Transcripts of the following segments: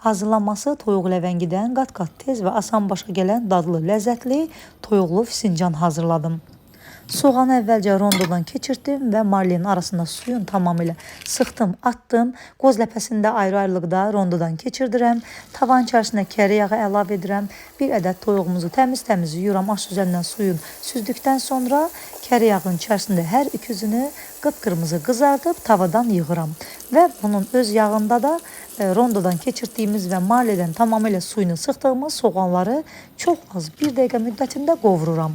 Hazırlanması toyuq ləvəngidən qat-qat tez və asan başa gələn dadlı, ləzzətli toyuqlu fincan hazırladım. Soğanı əvvəlcə rondodan keçirtdim və marlenin arasında suyun tamamilə sıxdım, atdım. Qoz ləpəsində ayrı-ayrılıqda rondodan keçirdirəm. Tavanın içərisinə kərə yağı əlavə edirəm. Bir ədəd toyuğumuzu təmiz-təmiz yuyuram. Aş üzərindən suyun süzdükdən sonra kərə yağının içərisində hər iki üzünü qıpqırmızı qızardıb tavadan yığıram. Və bunun öz yağında da rondodan keçirtdiyimiz və marleden tamamilə suyunu sıxdığımız soğanları çox az 1 dəqiqə müddətində qovururam.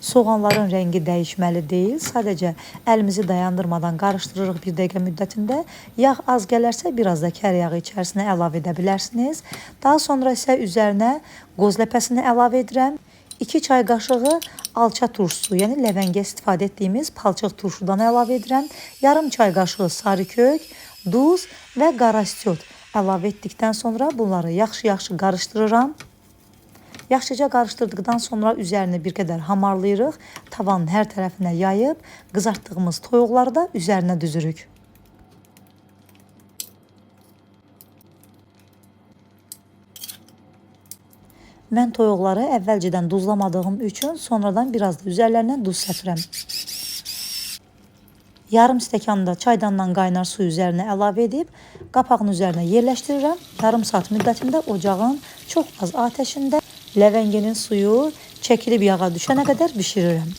Soğanların rəngi dəyişməli deyil, sadəcə əlimizi dayandırmadan qarışdırırıq 1 dəqiqə müddətində. Yağ az gələrsə biraz da kərə yağı içərisinə əlavə edə bilərsiniz. Daha sonra isə üzərinə qoz ləpəsini əlavə edirəm. 2 çay qaşığı alça turşusu, yəni ləvəngə istifadə etdiyimiz palçıq turşudan əlavə edirəm. Yarım çay qaşığı sarı kök, duz və qara istiot əlavə etdikdən sonra bunları yaxşı-yaxşı qarışdırıram. Yaxşıca qarışdırdıqdan sonra üzərini bir qədər hamarlayırıq. Tavanın hər tərəfinə yayıb qızartdığımız toyuqları da üzərinə düzürük. Mən toyuqları əvvəlcədən duzlamadığım üçün sonradan biraz da üzərlərinə duz səpirəm. Yarım stəkanda çaydandan qaynar su üzərinə əlavə edib qapağın üzərinə yerləşdirirəm. Yarım saat müddətində ocağın çox az atəşində ləvənginin suyu çəkilib yağa düşənə qədər bişirirəm.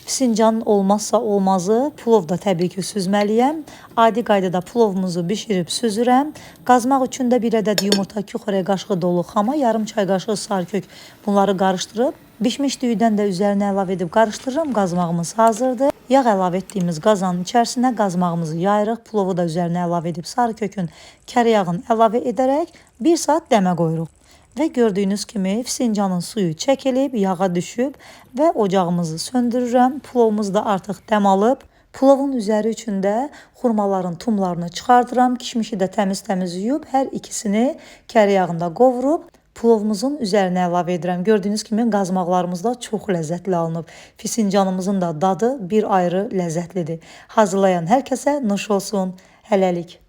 Fincanın olmazsa olmazı plov da təbii ki süzməliyəm. Adi qaydada plovumuzu bişirib süzürəm. Qazmaq üçün də 1 ədəd yumurta, 2 xörək qaşığı dolu xama, yarım çay qaşığı sarı kök bunları qarışdırıb bişmiş düyüdən də üzərinə əlavə edib qarışdırıram. Qazmağımız hazırdır. Yağ əlavə etdiyimiz qazanın içərisinə qazmağımızı yayırıq. Plovu da üzərinə əlavə edib sarı kökün kərə yağını əlavə edərək 1 saat dəmə qoyuruq. Və gördüyünüz kimi fincanın suyu çəkilib, yağa düşüb və ocağımızı söndürürəm. Plovumuz da artıq dəm alıb. Plovun üzəri üçün də xurmaların tumlarını çıxardıram. Kişmişi də təmiz-təmiz yuyub hər ikisini kərə yağında qovurub plovumuzun üzərinə əlavə edirəm. Gördüyünüz kimi qazmaqlarımız da çox ləzzətli alınıb. Fincanımızın da dadı bir ayrı ləzzətlidir. Hazırlayan hər kəsə nuş olsun. Hələlik.